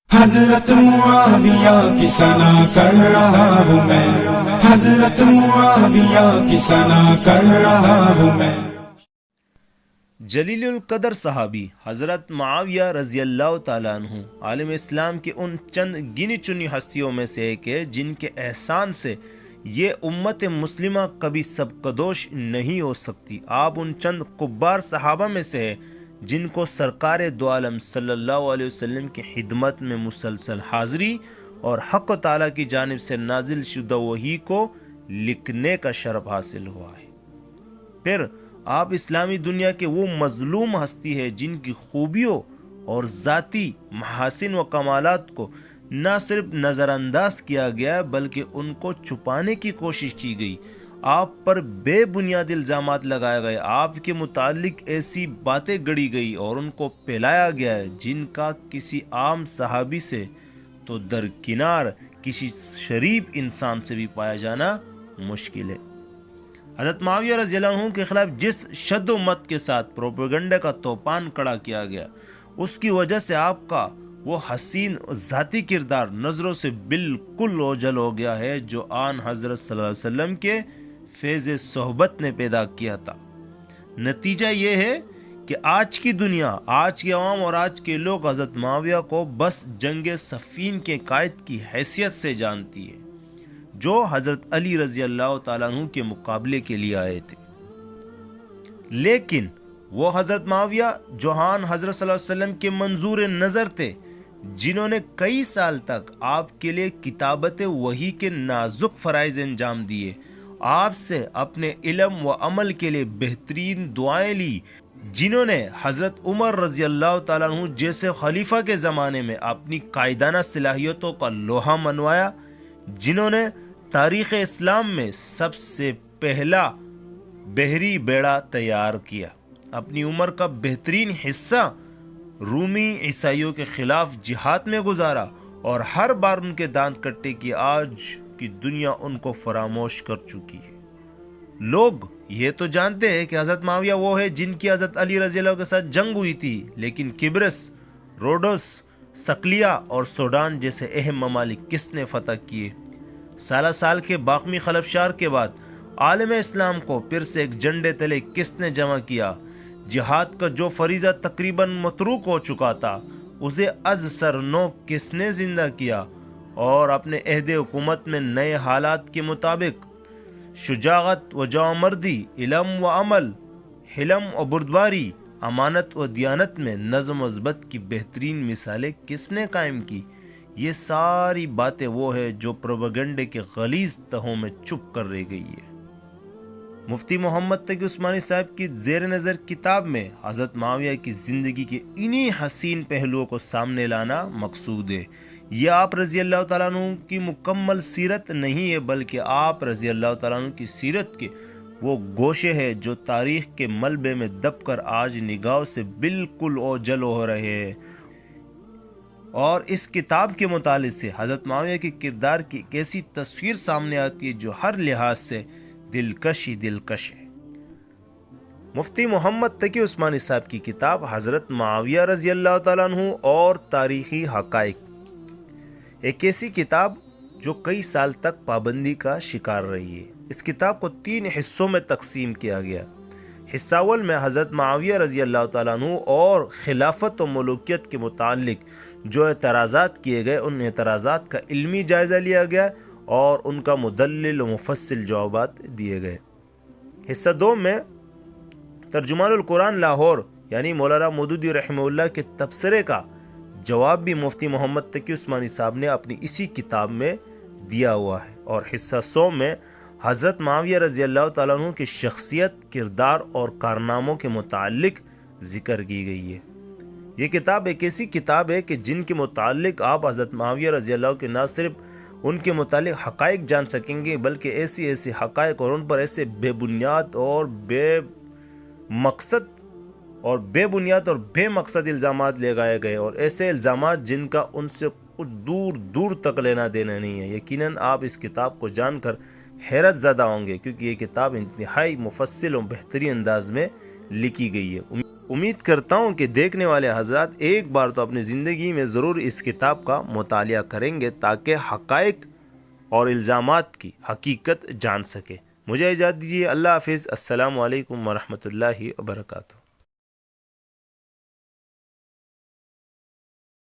حضرت معاویہ کی ثنا کر رہا ہوں میں، حضرت معاویہ کی ثنا کر رہا ہوں میں۔ جلیل القدر صحابی حضرت معاویہ رضی اللہ تعالیٰ عنہ عالم اسلام کی ان چند گنی چنی ہستیوں میں سے ایک ہے جن کے احسان سے یہ امت مسلمہ کبھی سبکدوش نہیں ہو سکتی۔ آپ ان چند کبار صحابہ میں سے ہیں جن کو سرکار دو عالم صلی اللہ علیہ وسلم کی خدمت میں مسلسل حاضری اور حق تعالیٰ کی جانب سے نازل شدہ وحی کو لکھنے کا شرف حاصل ہوا ہے۔ پھر آپ اسلامی دنیا کے وہ مظلوم ہستی ہے جن کی خوبیوں اور ذاتی محاسن و کمالات کو نہ صرف نظر انداز کیا گیا بلکہ ان کو چھپانے کی کوشش کی گئی۔ آپ پر بے بنیاد الزامات لگائے گئے، آپ کے متعلق ایسی باتیں گڑی گئی اور ان کو پھیلایا گیا ہے جن کا کسی عام صحابی سے تو درکنار کسی شریف انسان سے بھی پایا جانا مشکل ہے۔ حضرت معاویہ رضی اللہ عنہ کے خلاف جس شد و مت کے ساتھ پروپیگنڈا کا طوفان کھڑا کیا گیا، اس کی وجہ سے آپ کا وہ حسین ذاتی کردار نظروں سے بالکل اوجھل ہو گیا ہے جو آن حضرت صلی اللہ علیہ وسلم کے فیض صحبت نے پیدا کیا تھا۔ نتیجہ یہ ہے کہ آج کی دنیا، آج کے عوام اور آج کے لوگ حضرت معاویہ کو بس جنگ صفین کے قائد کی حیثیت سے جانتی ہے جو حضرت علی رضی اللہ تعالیٰ عنہ کے مقابلے کے لیے آئے تھے، لیکن وہ حضرت معاویہ جو آن حضرت صلی اللہ علیہ وسلم کے منظور نظر تھے، جنہوں نے کئی سال تک آپ کے لیے کتابت وحی کے نازک فرائض انجام دیے، آپ سے اپنے علم و عمل کے لیے بہترین دعائیں لی، جنہوں نے حضرت عمر رضی اللہ تعالیٰ عنہ جیسے خلیفہ کے زمانے میں اپنی قائدانہ صلاحیتوں کا لوہا منوایا، جنہوں نے تاریخ اسلام میں سب سے پہلا بحری بیڑا تیار کیا، اپنی عمر کا بہترین حصہ رومی عیسائیوں کے خلاف جہاد میں گزارا اور ہر بار ان کے دانت کٹے کی آج کی دنیا ان کو فراموش کر چکی ہے۔ لوگ یہ تو جانتے ہیں کہ حضرت معاویہ وہ ہے جن کی حضرت علی رضی اللہ کے ساتھ جنگ ہوئی تھی، لیکن قبرص، روڈوس، سکلیا اور سوڈان جیسے اہم ممالک کس نے فتح کیے؟ سالہ سال کے باقمی خلفشار کے بعد عالم اسلام کو پھر سے ایک جھنڈے تلے کس نے جمع کیا؟ جہاد کا جو فریضہ تقریباً متروک ہو چکا تھا، اسے از سر نو کس نے زندہ کیا اور اپنے عہد حکومت میں نئے حالات کے مطابق شجاعت و جوانمردی، علم و عمل، حلم و بردباری، امانت و دیانت میں نظم و ضبط کی بہترین مثالیں کس نے قائم کی؟ یہ ساری باتیں وہ ہے جو پروپیگنڈے کے غلیظ تہوں میں چھپ کر رہ گئی ہے۔ مفتی محمد تقی عثمانی صاحب کی زیر نظر کتاب میں حضرت معاویہ کی زندگی کے انہی حسین پہلوؤں کو سامنے لانا مقصود ہے۔ یہ آپ رضی اللہ تعالیٰ عنہ کی مکمل سیرت نہیں ہے بلکہ آپ رضی اللہ تعالیٰ عنہ کی سیرت کے وہ گوشے ہیں جو تاریخ کے ملبے میں دب کر آج نگاہوں سے بالکل اوجھل ہو رہے ہیں، اور اس کتاب کے مطالعے سے حضرت معاویہ کے کردار کی ایک ایسی تصویر سامنے آتی ہے جو ہر لحاظ سے دلکش ہے۔ مفتی محمد تقی عثمانی صاحب کی کتاب حضرت معاویہ رضی اللہ تعالیٰ عنہ اور تاریخی حقائق، ایک ایسی کتاب جو کئی سال تک پابندی کا شکار رہی ہے۔ اس کتاب کو 3 حصوں میں تقسیم کیا گیا۔ حصہ اول میں حضرت معاویہ رضی اللہ تعالیٰ عنہ اور خلافت و ملوکیت کے متعلق جو اعتراضات کیے گئے، ان اعتراضات کا علمی جائزہ لیا گیا اور ان کا مدلل و مفصل جوابات دیے گئے۔ حصہ 2 میں ترجمان القرآن لاہور یعنی مولانا مودودی رحمہ اللہ کے تبصرے کا جواب بھی مفتی محمد تقی عثمانی صاحب نے اپنی اسی کتاب میں دیا ہوا ہے، اور حصہ 100 میں حضرت معاویہ رضی اللہ تعالیٰ عنہ کی شخصیت، کردار اور کارناموں کے متعلق ذکر کی گئی ہے۔ یہ کتاب ایک ایسی کتاب ہے کہ جن کے متعلق آپ حضرت معاویہ رضی اللہ کے نہ صرف ان کے متعلق حقائق جان سکیں گے بلکہ ایسی حقائق اور ان پر ایسے بے بنیاد اور بے مقصد الزامات لگائے گئے، اور ایسے الزامات جن کا ان سے کچھ دور تک لینا دینا نہیں ہے۔ یقیناً آپ اس کتاب کو جان کر حیرت زدہ ہوں گے کیونکہ یہ کتاب انتہائی مفصل اور بہترین انداز میں لکھی گئی ہے۔ امید کرتا ہوں کہ دیکھنے والے حضرات ایک بار تو اپنی زندگی میں ضرور اس کتاب کا مطالعہ کریں گے تاکہ حقائق اور الزامات کی حقیقت جان سکے۔ مجھے اجازت دیجیے، اللہ حافظ، السلام علیکم ورحمۃ اللہ وبرکاتہ۔